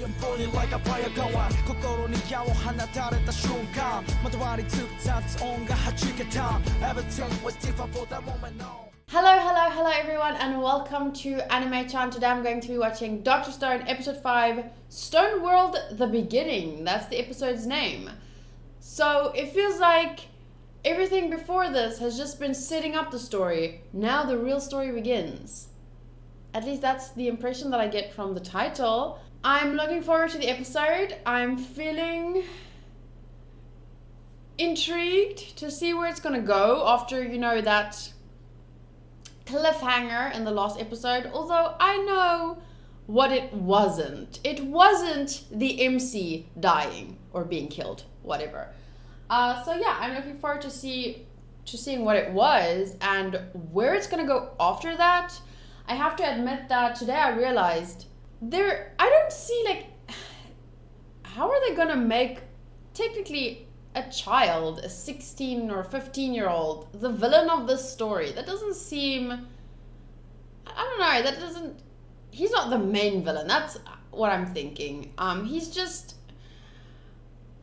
Hello everyone, and welcome to Animaechan. Today I'm going to be watching Dr. Stone episode 5, Stone World The Beginning. That's the episode's name. So it feels like everything before this has just been setting up the story. Now the real story begins. At least that's the impression that I get from the title. I'm looking forward to the episode. I'm feeling intrigued to see where it's gonna go after, you know, that cliffhanger in the last episode. Although I know what it wasn't. It wasn't the MC dying or being killed, whatever. So yeah, I'm looking forward to seeing what it was and where it's gonna go after that. I have to admit that today I realized I don't see, like, how are they gonna make technically a child, a 16 or 15-year-old, the villain of this story? That doesn't seem, I don't know, he's not the main villain. That's what I'm thinking. He's just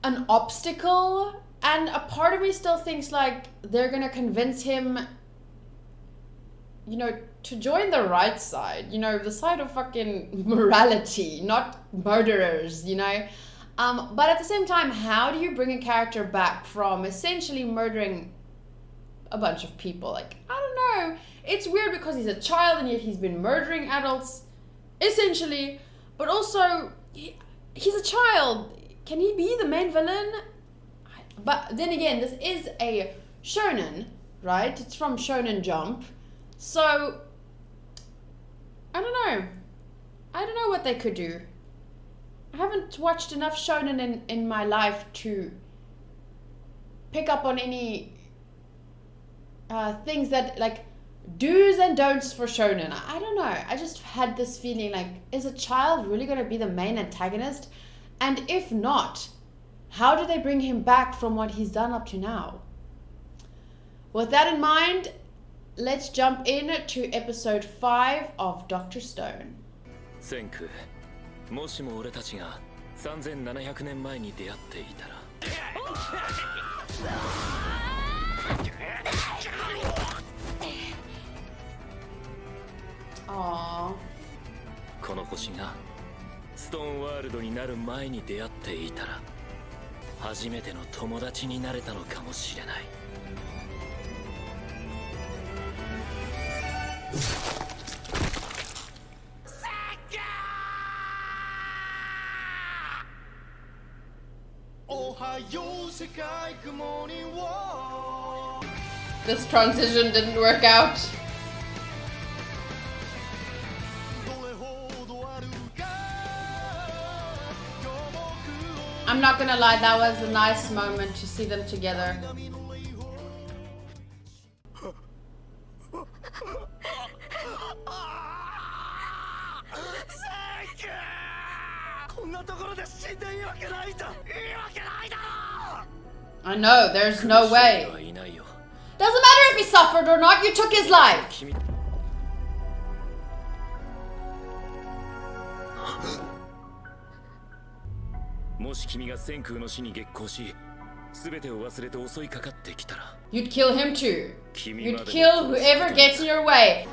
an obstacle, and a part of me still thinks like they're gonna convince him, you know, to join the right side, you know, the side of fucking morality, not murderers, you know. But at the same time, how do you bring a character back from essentially murdering a bunch of people? Like, I don't know. It's weird because he's a child and yet he's been murdering adults, essentially. But also, he's a child. Can he be the main villain? But then again, this is a shonen, right? It's from Shonen Jump. So, I don't know. I don't know what they could do. I haven't watched enough shonen in my life to pick up on any things that, like, do's and don'ts for shonen. I don't know. I just had this feeling like, is a child really going to be the main antagonist? And if not, how do they bring him back from what he's done up to now? With that in mind, let's jump in to episode 5 of Dr. Stone. もしも俺たちが3700年前に出会っていたらこの星がストーンワールドになる前に出会っていたら初めての友達になれたのかもしれない。This transition didn't work out. I'm not gonna lie, that was a nice moment to see them together. I know, there's no way. Doesn't matter if he suffered or not, you took his life. You'd kill him too. You'd kill whoever gets in your way.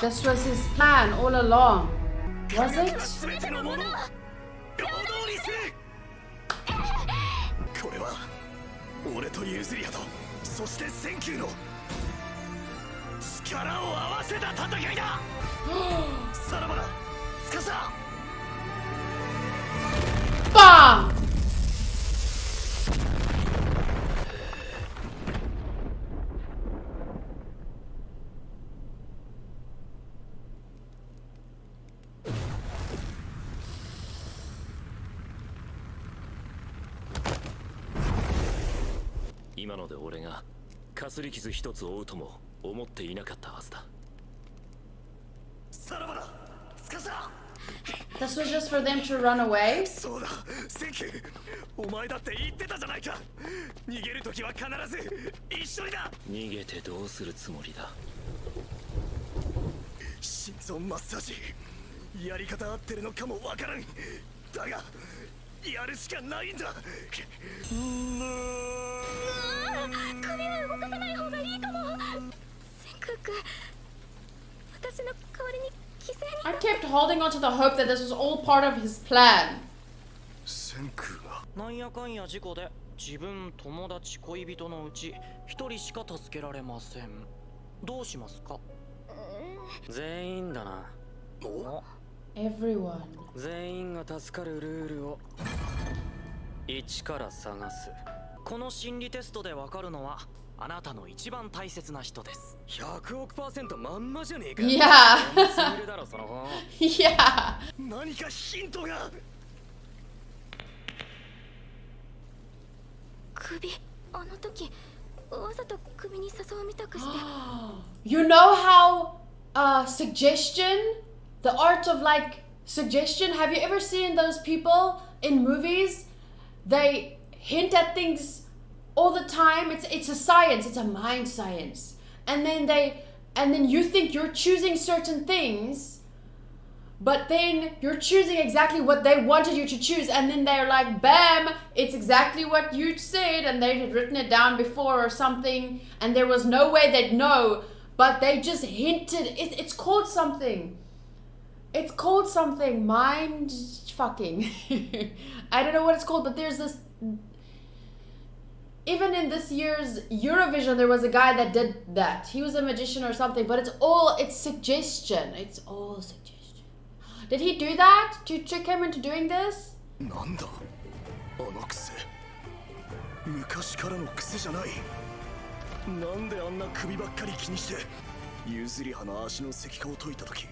This was his plan all along, was it? Bam! 今ので俺がかすり傷一つ負うとも思っていなかったはずだ。さらばだ、つかさ。 This was just for them to run away? そうだ、センキュー。お前だって言ってたじゃないか。逃げるときは必ず一緒にだ。逃げてどうするつもりだ。心臓マッサージ、やり方合ってるのかもわからん。だがやるしかないんだ。首は動かさない方がいいかも。センク君、私の代わりに犠牲に。 I kept holding on to the hope that this was all part of his plan. センクがなんやかんや事故で自分、友達、恋人のうち一人しか助けられません。どうしますか？全員だな。Everyone. 全員が助かるルールを一から探す。この心理テストでわかるのはあなたの一番大切な人です。100億%まんまじゃねえか。Yeah. するだろその方。Yeah. 何かヒントが。首、あの時わざと首に誘うみたくして。You know how suggestion, the art of like suggestion, have you ever seen those people in movies? They hint at things all the time. It's a science, it's a mind science. And then you think you're choosing certain things, but then you're choosing exactly what they wanted you to choose, and then they're like, bam, it's exactly what you said, and they had written it down before or something, and there was no way they'd know, but they just hinted. It's called something. It's called something. Mind fucking. I don't know what it's called, but there's this. Even in this year's Eurovision, there was a guy that did that. He was a magician or something, but it's suggestion. It's all suggestion. Did he do that to trick him into doing this? なんだあの癖。昔からの癖じゃない。なんであんな首ばっかり気にして。譲り派の足の石化を解いた時、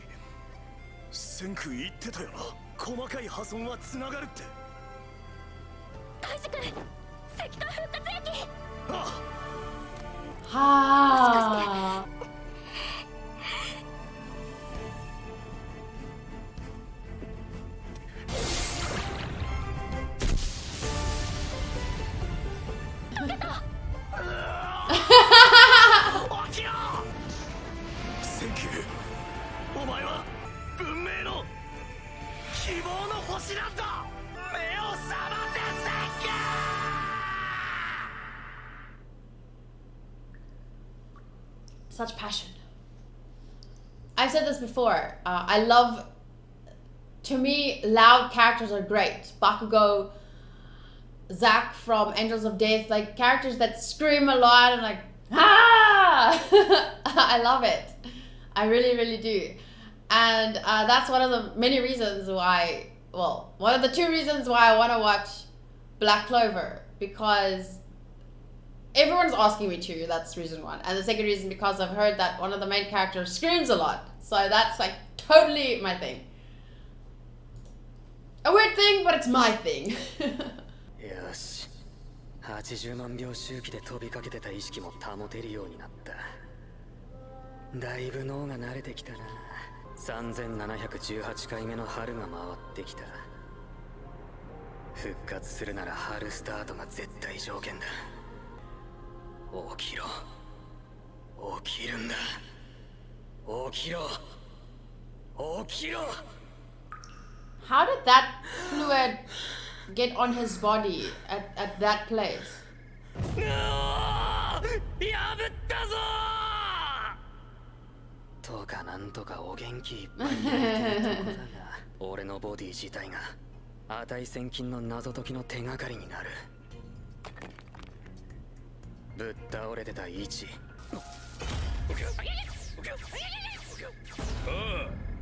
センク言ってたよな。細かい破損はつながるって。大志君、石化復活液。ああ。はあ。センキュー。お前は文明の希望の星なんだ。目を覚ませ、センキュー。 Such passion. I've said this before. I love. To me, loud characters are great. Bakugo, Zack from Angels of Death, like characters that scream a lot and like, ah! I love it. I really, really do. And that's one of the many reasons why, well, one of the two reasons why I want to watch Black Clover, because everyone's asking me to, that's reason one. And the second reason, because I've heard that one of the main characters screams a lot. So that's like totally my thing. A weird thing, but it's my thing. よし、80万秒周期で飛びかけてた意識も保てるようになった。だいぶ脳が慣れてきたな。3718回目の春が回ってきた。復活するなら春スタートが絶対条件だ。起きろ。起きるんだ。起きろ。起きろ。How did that fluid get on his body at that place? 破ったぞーとかなんとかお元気いっぱいやってるとこだが、俺のボディ自体が値千金の謎解きの手がかりになる。ぶっ倒れてた位置。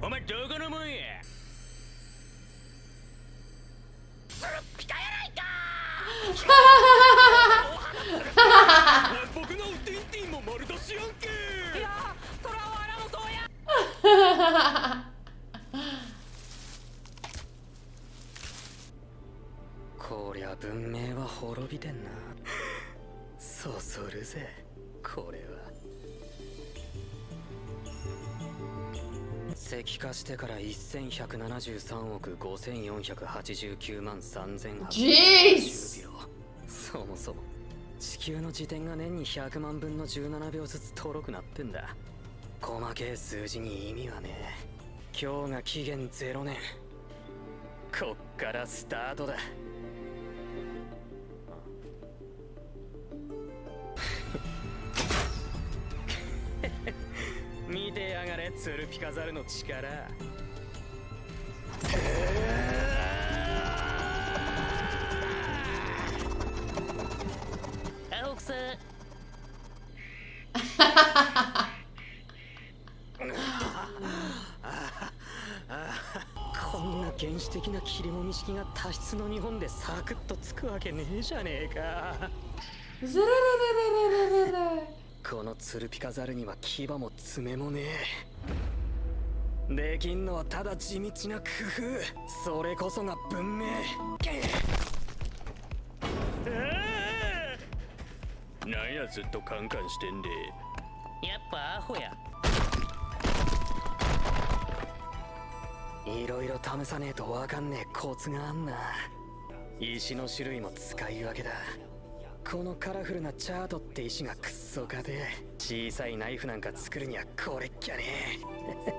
お前どこのもんや。ピカやないか僕のティンティンも丸出しやんけ。いやそらわらもそうや。こりゃ文明は滅びてんな。そするぜこれは。石化してから1173億5489万3880秒。そもそも地球の自転が年に100万分の17秒ずつ遠くなってんだ。細けえ数字に意味はねえ。今日が期限0年。こっからスタートだ。見てやがれツルピカザルの力。青草こんな原始的な切りもみ式が多質の日本でサクッとつくわけねえじゃねえか。ズルルルルルルルル。このツルピカザルには牙も爪もねえ。できんのはただ地道な工夫。それこそが文明。なんやずっとカンカンしてんで。やっぱアホや。いろいろ試さねえとわかんねえコツがあんな。石の種類も使い分けだ。このカラフルなチャートって石がクッソかで、小さいナイフなんか作るにはこれっきゃねえ。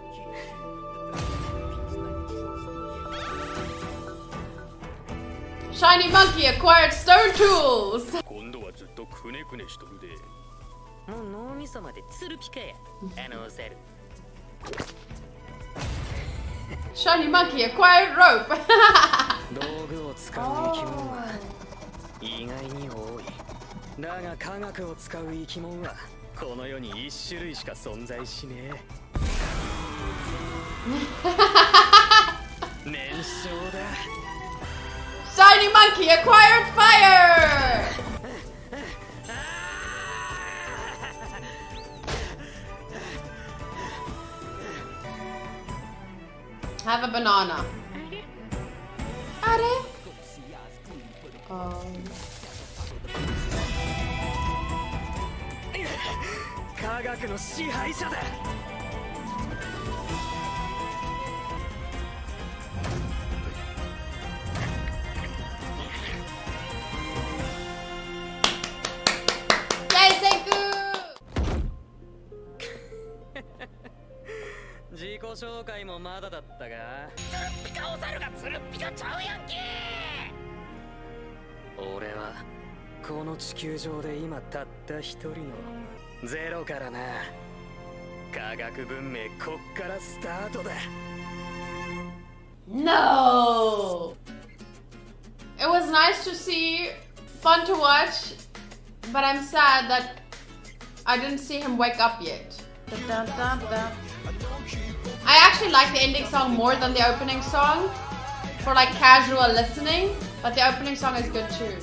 Shiny monkey acquired stone tools. 今度はずっとくねくねしとるで。もう脳みそまでツルピカや。ザル。Shiny monkey acquired rope. 道具を使う生き物は意外に多い。だが科学を使う生き物はこの世に1種類しか存在しねえ。燃焼だ。Shiny monkey acquired fire. Have a banana. Are? Oh. 科学の支配者だ。自己紹介もまだだったが。ツルッピカお猿がツルッピカちゃうやんけ。俺はこの地球上で今たった一人のゼロからな。科学文明こっからスタートだ。No! It was nice to see, fun to watch, but I'm sad that I didn't see him wake up yet. Dun, dun, dun. I actually like the ending song more than the opening song for like casual listening, but the opening song is good too.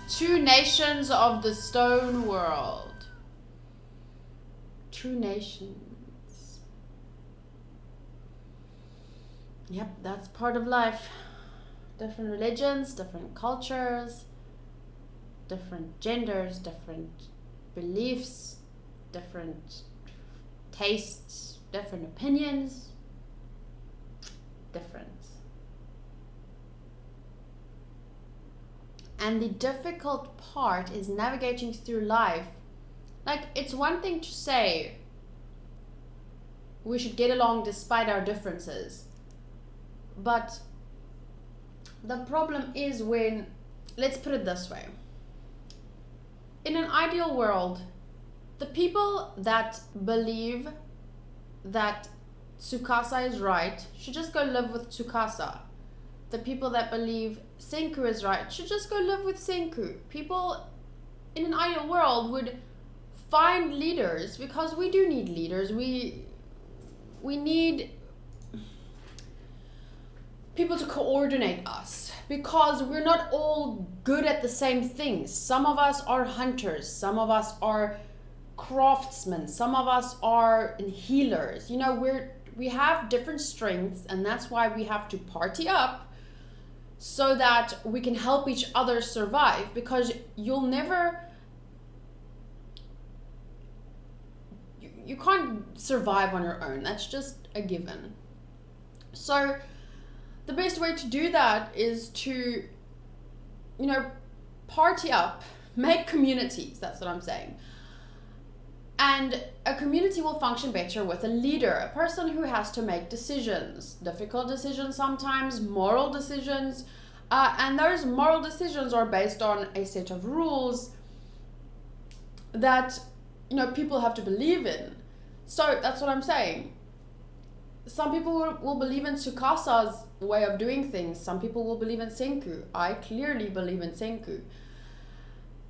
Two nations of the stone world. True nations. Yep, that's part of life. Different religions, different cultures, different genders, different beliefs, different tastes, different opinions, different. And the difficult part is navigating through life. Like, it's one thing to say we should get along despite our differences. But the problem is when, let's put it this way. In an ideal world, the people that believe that Tsukasa is right should just go live with Tsukasa. The people that believe Senku is right should just go live with Senku. People in an ideal world would find leaders, because we do need leaders. We need people to coordinate us, because we're not all good at the same things. Some of us are hunters, some of us are craftsmen, some of us are healers. You know, we have different strengths, and that's why we have to party up so that we can help each other survive, because you'll never, you can't survive on your own. That's just a given. So the best way to do that is to, you know, party up, make communities. That's what I'm saying. And a community will function better with a leader, a person who has to make decisions, difficult decisions sometimes, moral decisions. And those moral decisions are based on a set of rules that, you know, people have to believe in. So that's what I'm saying. Some people will believe in Tsukasa's way of doing things. Some people will believe in Senku. I clearly believe in Senku.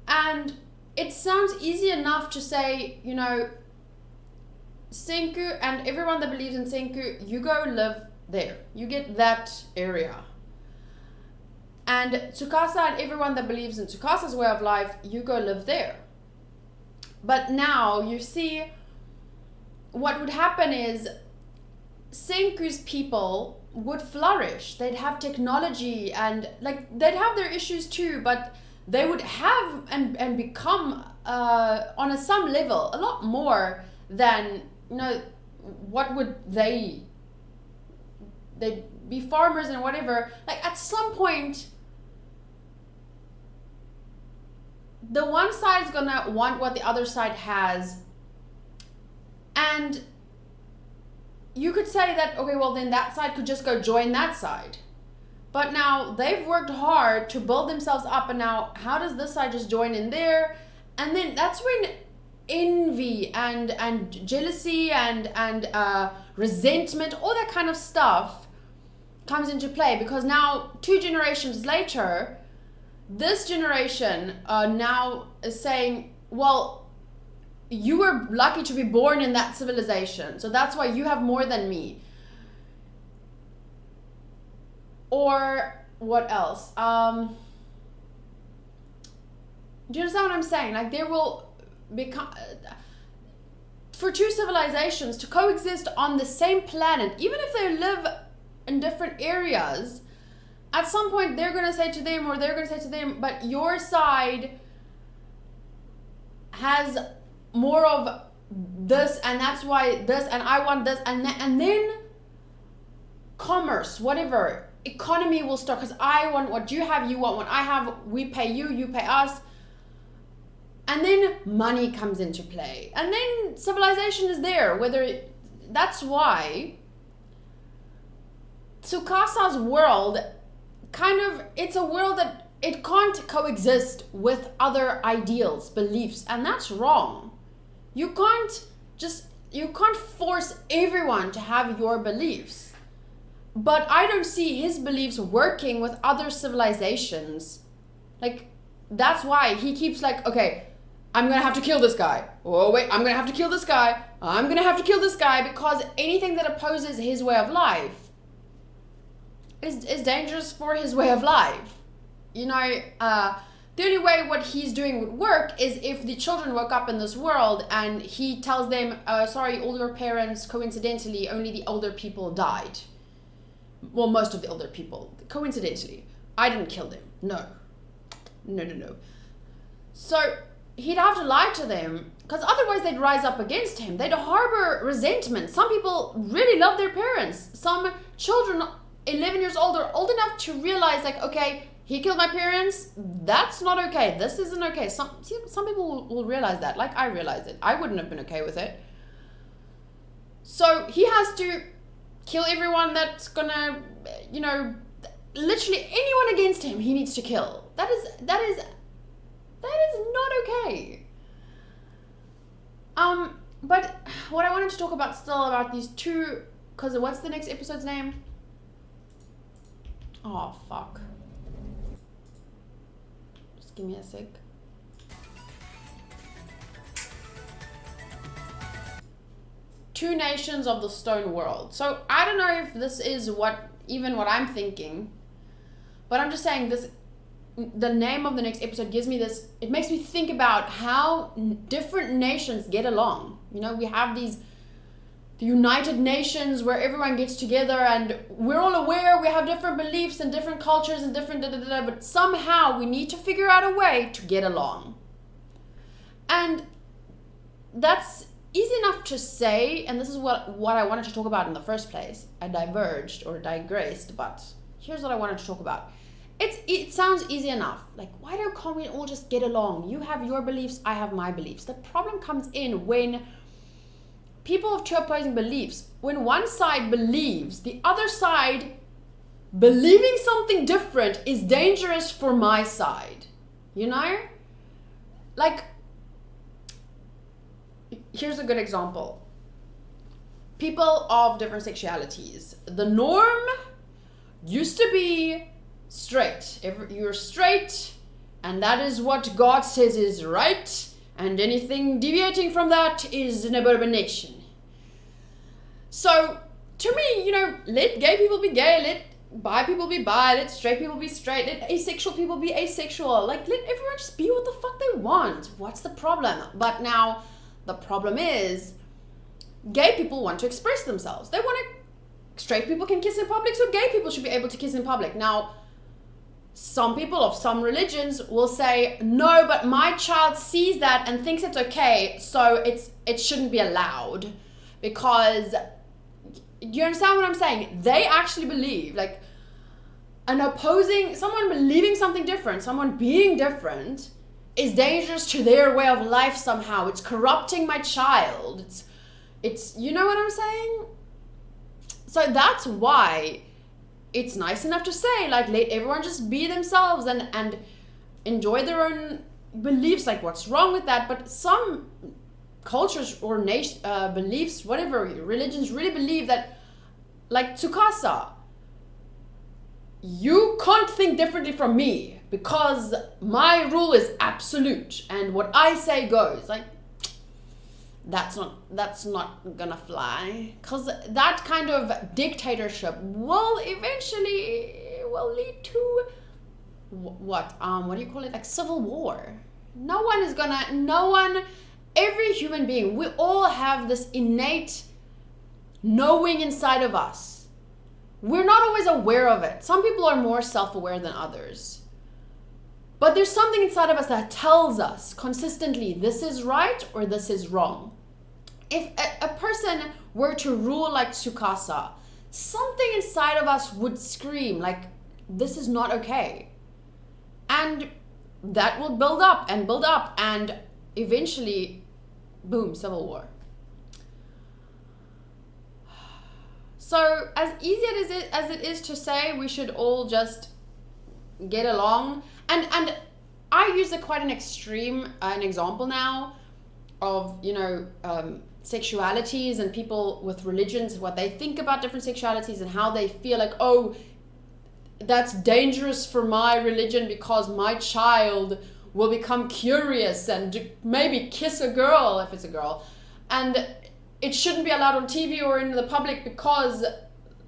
And it sounds easy enough to say, you know, Senku and everyone that believes in Senku, you go live there. You get that area. And Tsukasa and everyone that believes in Tsukasa's way of life, you go live there. But now you see what would happen is Senku's people would flourish. They'd have technology and like they'd have their issues too, but they would have and become on some level a lot more than, you know, what would they'd be farmers and whatever. Like at some point the one side is gonna want what the other side has, and you could say that, okay, well then that side could just go join that side. But now they've worked hard to build themselves up, and now how does this side just join in there? And then that's when envy and jealousy and resentment, all that kind of stuff comes into play, because now 2 generations later, this generation now is saying, well, you were lucky to be born in that civilization, so that's why you have more than me. Or what else? Do you understand what I'm saying? Like there will become, for 2 civilizations to coexist on the same planet, even if they live in different areas, at some point they're going to say to them, or they're going to say to them, but your side has more of this, and that's why this, and I want this, and then commerce, whatever, economy will start, because I want what you have, you want what I have, we pay you, you pay us, and then money comes into play, and then civilization is there. That's why Tsukasa's world it's a world that it can't coexist with other ideals, beliefs, and that's wrong. You can't force everyone to have your beliefs. But I don't see his beliefs working with other civilizations. Like, that's why he keeps like, okay, I'm gonna have to kill this guy. Oh wait, I'm gonna have to kill this guy. I'm gonna have to kill this guy, because anything that opposes his way of life is dangerous for his way of life. You know, the only way what he's doing would work is if the children woke up in this world and he tells them, sorry, all your parents, coincidentally, only the older people died. Well, most of the older people, coincidentally. I didn't kill them. No. So he'd have to lie to them, because otherwise they'd rise up against him. They'd harbor resentment. Some people really love their parents. Some children, 11 years old, are old enough to realize, like, okay, he killed my parents. That's not okay. This isn't okay. Some people will realize that. Like I realized it. I wouldn't have been okay with it. So he has to kill everyone that's gonna, you know, literally anyone against him he needs to kill. That is not okay. But what I wanted to talk about still about these 2, because what's the next episode's name? Oh, fuck. Just give me a sec. Two Nations of the Stone World. So I don't know if this is what I'm thinking, but I'm just saying this, the name of the next episode gives me this, it makes me think about how different nations get along. You know, we have these the United Nations where everyone gets together and we're all aware we have different beliefs and different cultures and different but somehow we need to figure out a way to get along. And that's easy enough to say, and this is what I wanted to talk about in the first place. I diverged or digressed, but here's what I wanted to talk about. It sounds easy enough. Like, why can't we all just get along? You have your beliefs, I have my beliefs. The problem comes in when people have two opposing beliefs. When one side believes, the other side believing something different is dangerous for my side. You know? Like, here's a good example. People of different sexualities. The norm used to be straight. You're straight, and that is what God says is right, and anything deviating from that is an abomination. So, to me, let gay people be gay, let bi people be bi, let straight people be straight, let asexual people be asexual. Like, let everyone just be what the fuck they want. What's the problem? But now, the problem is, gay people want to express themselves. They want to, straight people can kiss in public, so gay people should be able to kiss in public. Now, some people of some religions will say, no, but my child sees that and thinks it's okay, so it shouldn't be allowed. Because, you understand what I'm saying? They actually believe, like, someone believing something different, someone being different, is dangerous to their way of life somehow. It's corrupting my child. It's you know what I'm saying? So that's why it's nice enough to say, like, let everyone just be themselves and enjoy their own beliefs. Like, what's wrong with that? But some cultures or beliefs, whatever, religions really believe that, like Tsukasa, you can't think differently from me because my rule is absolute and what I say goes. Like, that's not gonna fly, because that kind of dictatorship will eventually lead to what do you call it, like civil war. Every human being, we all have this innate knowing inside of us. We're not always aware of it. Some people are more self-aware than others. But there's something inside of us that tells us consistently this is right or this is wrong. If a person were to rule like Tsukasa, something inside of us would scream like, this is not okay. And that will build up and eventually, boom, civil war. So as easy as it is to say we should all just get along, and I use quite an example now of, sexualities and people with religions, what they think about different sexualities and how they feel like, oh, that's dangerous for my religion because my child will become curious and maybe kiss a girl if it's a girl, and it shouldn't be allowed on TV or in the public because,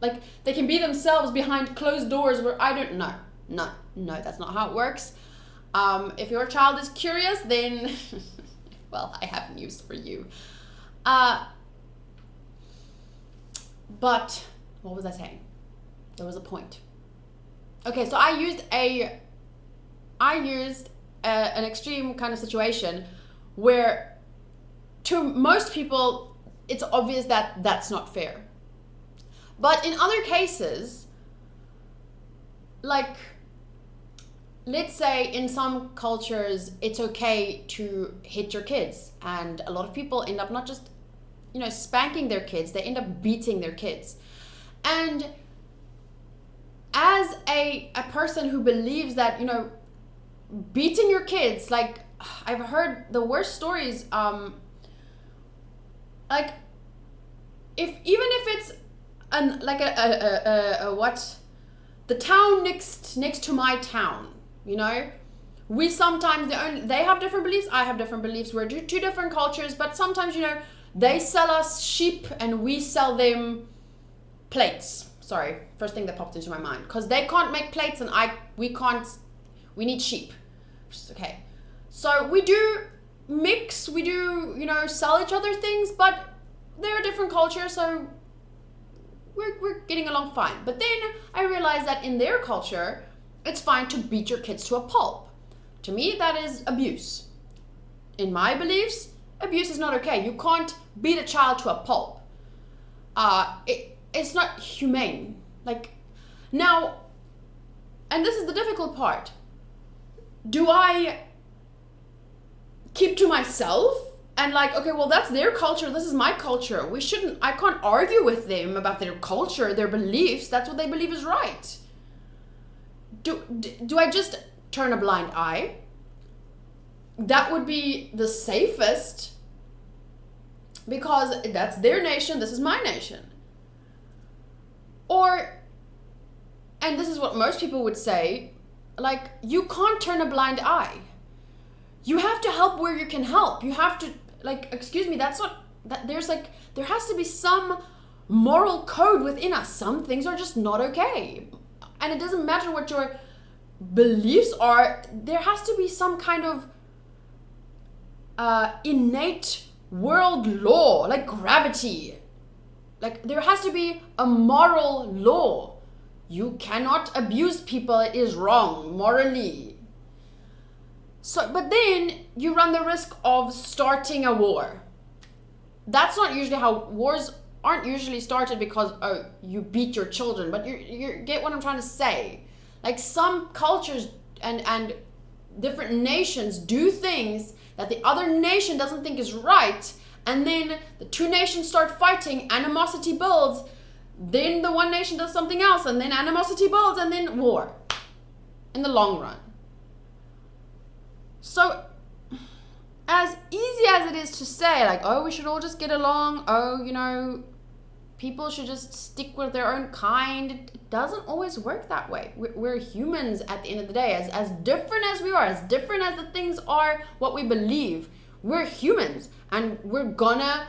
like, they can be themselves behind closed doors where I don't know. No, that's not how it works. If your child is curious, then, well, I have news for you. But what was I saying? There was a point. Okay, so I used an extreme kind of situation where to most people it's obvious that that's not fair. But in other cases, like, let's say in some cultures it's okay to hit your kids, and a lot of people end up not just spanking their kids, they end up beating their kids. And as a person who believes that beating your kids, like, I've heard the worst stories, like, even if it's the town next to my town, we sometimes, they have different beliefs, I have different beliefs, we're two different cultures, but sometimes, they sell us sheep and we sell them plates. Sorry, first thing that popped into my mind, because they can't make plates and we need sheep. Okay, so we do mix, we do sell each other things, but they're a different culture, so we're getting along fine. But then I realized that in their culture, it's fine to beat your kids to a pulp. To me, that is abuse. In my beliefs, abuse is not okay. You can't beat a child to a pulp. It's not humane. Like, now, and this is the difficult part. Do I keep to myself and like, okay, well, that's their culture, this is my culture. I can't argue with them about their culture, their beliefs. That's what they believe is right. Do I just turn a blind eye? That would be the safest, because that's their nation, this is my nation. Or, and this is what most people would say, like, you can't turn a blind eye. You have to help where you can help. You have to, like, excuse me, that's not, that there's like, there has to be some moral code within us. Some things are just not okay. And it doesn't matter what your beliefs are, there has to be some kind of innate world law, like gravity. Like, there has to be a moral law. You cannot abuse people, it is wrong morally. So, but then you run the risk of starting a war. That's not usually how wars aren't usually started, because, oh, you beat your children, but you get what I'm trying to say. Like, some cultures and different nations do things that the other nation doesn't think is right, and then the two nations start fighting, animosity builds, then the one nation does something else, and then animosity builds, and then war in the long run. So, as easy as it is to say, like, oh, we should all just get along, oh, you know, people should just stick with their own kind, it doesn't always work that way. We're humans at the end of the day. As different as we are, as different as the things are what we believe, we're humans, and we're gonna,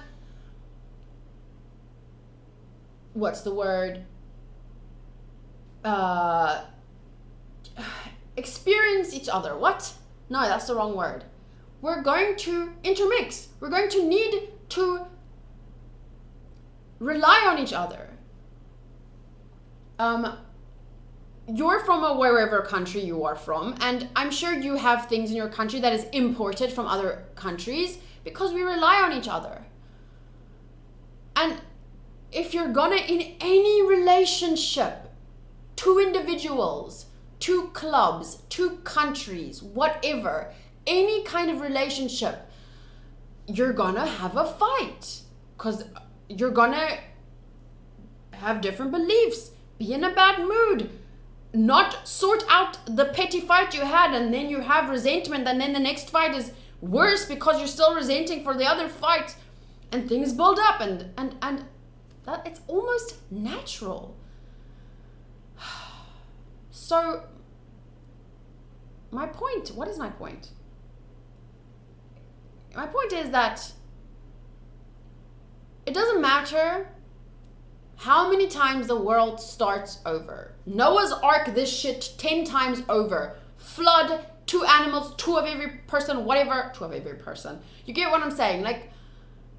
what's the word, experience each other. What? No, that's the wrong word. We're going to intermix. We're going to need to rely on each other. You're from wherever country you are from, and I'm sure you have things in your country that is imported from other countries, because we rely on each other. And if you're gonna, in any relationship, two individuals, two clubs, two countries, whatever, any kind of relationship, you're gonna have a fight, because you're gonna have different beliefs, be in a bad mood, not sort out the petty fight you had, and then you have resentment, and then the next fight is worse because you're still resenting for the other fight, and things build up, and that, it's almost natural. So, my point, what is my point? My point is that it doesn't matter how many times the world starts over. Noah's Ark, this shit 10 times over. Flood, 2 animals, 2 of every person, whatever. 2 of every person. You get what I'm saying? Like,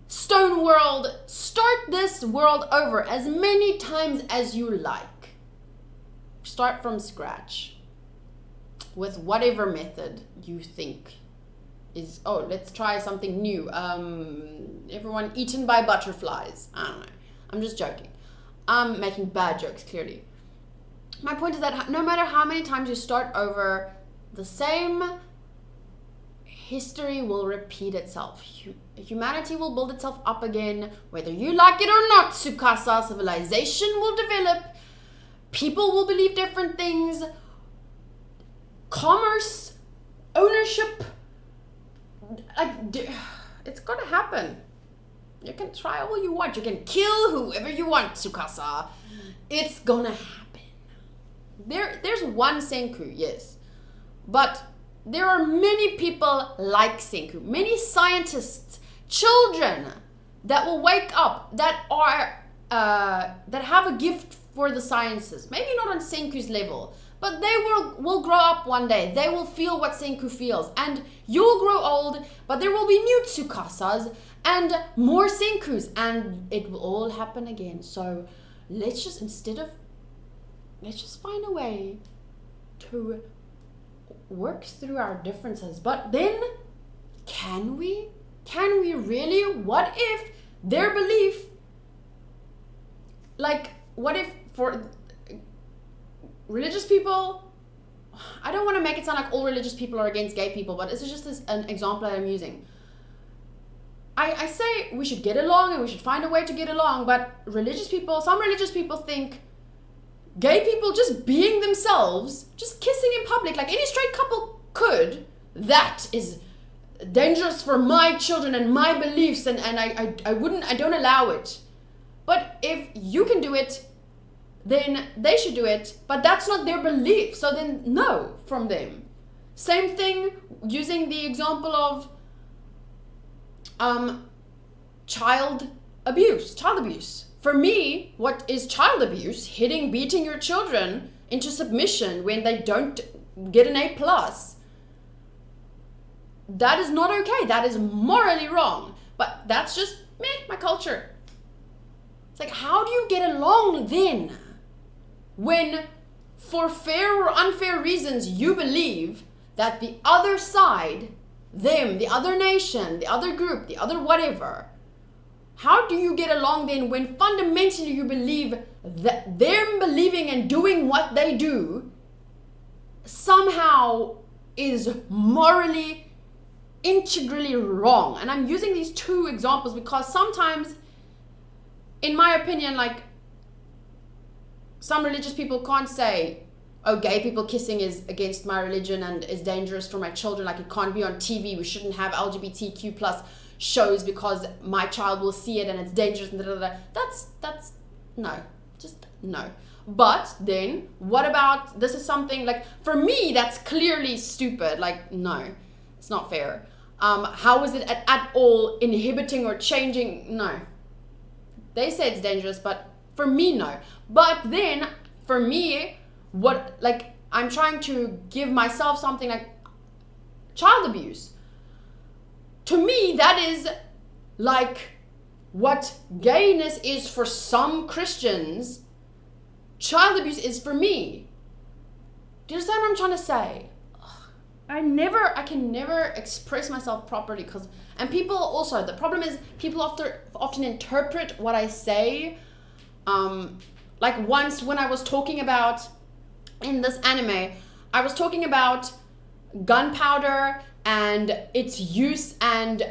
Stone World, start this world over as many times as you like. Start from scratch. With whatever method you think is, oh, let's try something new. Everyone eaten by butterflies. I don't know. I'm just joking. I'm making bad jokes, clearly. My point is that no matter how many times you start over, the same history will repeat itself. Humanity will build itself up again, whether you like it or not, Tsukasa. Civilization will develop. People will believe different things. Commerce, ownership, like, it's gonna happen. You can try all you want. You can kill whoever you want, Tsukasa. It's gonna happen. There's one Senku, yes. But there are many people like Senku. Many scientists, children that will wake up, that are that have a gift for the sciences. Maybe not on Senku's level, but they will grow up one day. They will feel what Senku feels. And you'll grow old, but there will be new Tsukasas, and more senkus, and it will all happen again. So let's just find a way to work through our differences. But then, can we really? What if their belief, like, what if for religious people, I don't want to make it sound like all religious people are against gay people, but this is just an example that I'm using. I say we should get along and we should find a way to get along, but some religious people think gay people just being themselves, just kissing in public like any straight couple could, that is dangerous for my children and my beliefs, and I don't allow it. But if you can do it, then they should do it, but that's not their belief, so then no from them. Same thing using the example of child abuse. For me, what is child abuse? Beating your children into submission when they don't get an A+. That is not okay. That is morally wrong. But that's just my culture. It's like, how do you get along then when, for fair or unfair reasons, you believe that the other side, them, the other nation, the other group, the other whatever, how do you get along then when fundamentally you believe that them believing and doing what they do somehow is morally, integrally wrong? And I'm using these two examples because sometimes, in my opinion, like, some religious people can't say, oh, gay people kissing is against my religion and is dangerous for my children, like it can't be on TV, we shouldn't have LGBTQ plus shows because my child will see it and it's dangerous and that's no, just no. But then what about, this is something like, for me that's clearly stupid, like no, it's not fair. How is it at all inhibiting or changing? No, they say it's dangerous, but for me no. But then for me, what, like, I'm trying to give myself something like child abuse. To me, that is like what gayness is for some Christians, child abuse is for me. Do you understand what I'm trying to say? I can never express myself properly and people also, the problem is people often interpret what I say. Like once when I was talking about, in this anime, I was talking about gunpowder and its use and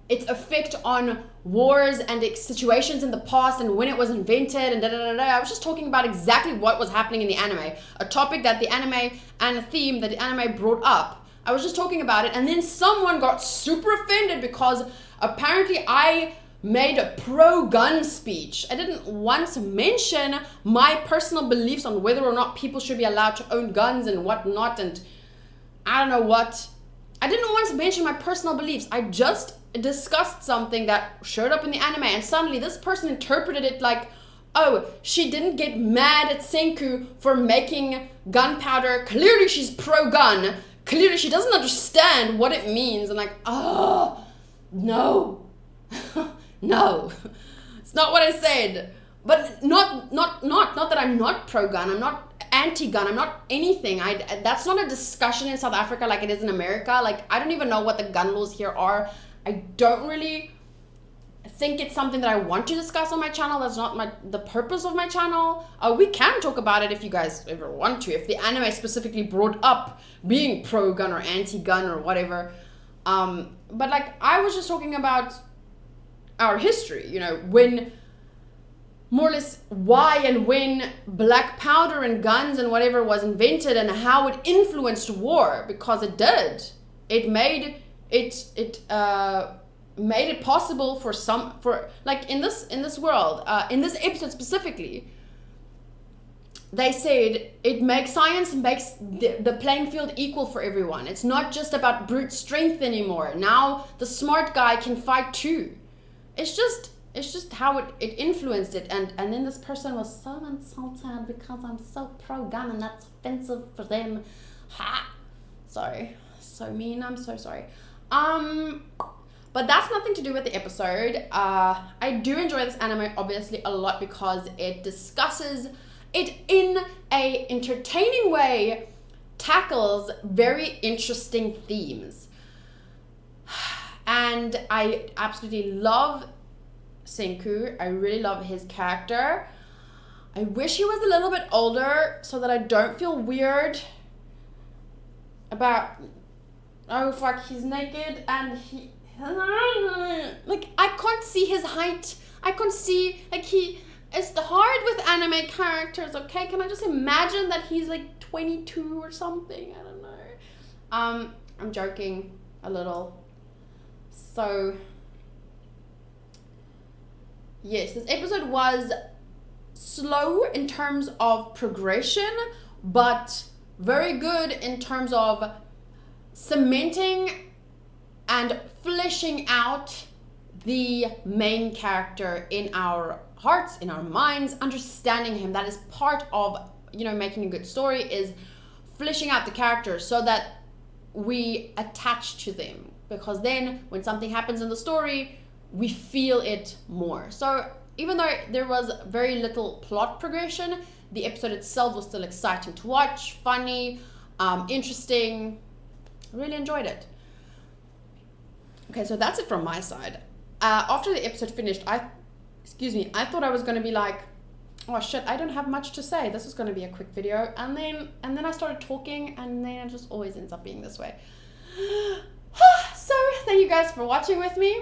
its effect on wars and situations in the past and when it was invented and I was just talking about exactly what was happening in the anime, a topic that the anime and a theme that the anime brought up. I was just talking about it, and then someone got super offended because apparently I made a pro-gun speech. I didn't once mention my personal beliefs on whether or not people should be allowed to own guns and whatnot, and I don't know what. I didn't once mention my personal beliefs. I just discussed something that showed up in the anime, and suddenly this person interpreted it like, oh, she didn't get mad at Senku for making gunpowder. Clearly she's pro-gun. Clearly she doesn't understand what it means. And like, oh, no. No, it's not what I said. But not that I'm not pro-gun. I'm not anti-gun. I'm not anything. That's not a discussion in South Africa like it is in America. Like, I don't even know what the gun laws here are. I don't really think it's something that I want to discuss on my channel. That's not the purpose of my channel. We can talk about it if you guys ever want to. If the anime specifically brought up being pro-gun or anti-gun or whatever. But like, I was just talking about our history, you know, when more or less why and when black powder and guns and whatever was invented and how it influenced war, because it did. It made it possible for like in this world, in this episode specifically, they said it makes science makes the playing field equal for everyone. It's not just about brute strength anymore. Now the smart guy can fight too. It's just how it influenced it, and then this person was so insulted because I'm so pro-gun and that's offensive for them. Ha! Sorry. So mean, I'm so sorry. But that's nothing to do with the episode. I do enjoy this anime obviously a lot because it discusses it in a entertaining way, tackles very interesting themes. And I absolutely love Senku. I really love his character. I wish he was a little bit older so that I don't feel weird about, oh fuck, he's naked and he, like, I can't see his height. I can't see, like, it's hard with anime characters, okay? Can I just imagine that he's like 22 or something? I don't know. I'm joking a little. So, yes, this episode was slow in terms of progression, but very good in terms of cementing and fleshing out the main character in our hearts, in our minds, understanding him. That is part of, you know, making a good story, is fleshing out the characters so that we attach to them, because then when something happens in the story, we feel it more. So even though there was very little plot progression, the episode itself was still exciting to watch, funny, interesting. Really enjoyed it. Okay, so that's it from my side. After the episode finished, I thought I was going to be like, oh shit, I don't have much to say. This is going to be a quick video. And then I started talking, and then it just always ends up being this way. So thank you guys for watching with me.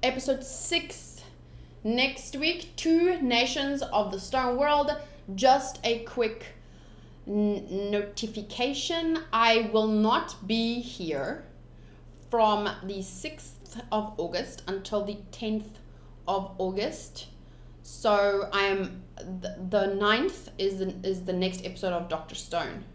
Episode 6 next week, 2 Nations of the Stone World. Just a quick notification. I will not be here from the 6th of August until the 10th of August. So I am the 9th is the next episode of Dr. Stone.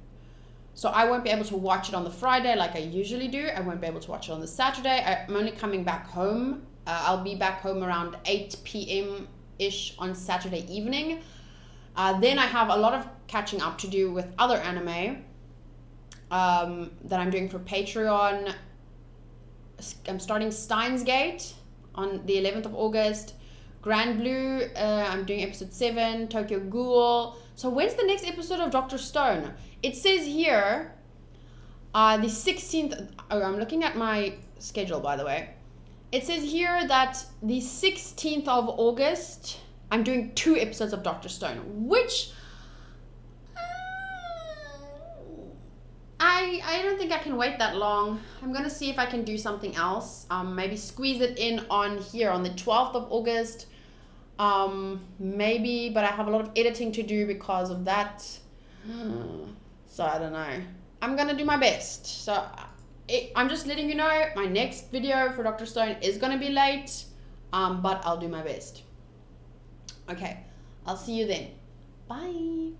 So I won't be able to watch it on the Friday like I usually do. I won't be able to watch it on the Saturday. I'm only coming back home. I'll be back home around 8 p.m.-ish on Saturday evening. Then I have a lot of catching up to do with other anime that I'm doing for Patreon. I'm starting Steins Gate on the 11th of August. Grand Blue, I'm doing episode 7. Tokyo Ghoul. So when's the next episode of Dr. Stone? It says here, the 16th. Oh, I'm looking at my schedule, by the way. It says here that the 16th of August, I'm doing 2 episodes of Dr. Stone, which I don't think I can wait that long. I'm going to see if I can do something else. Maybe squeeze it in on here on the 12th of August. Maybe, but I have a lot of editing to do because of that. So I don't know. I'm going to do my best. So I'm just letting you know my next video for Dr. Stone is going to be late, but I'll do my best. Okay, I'll see you then. Bye.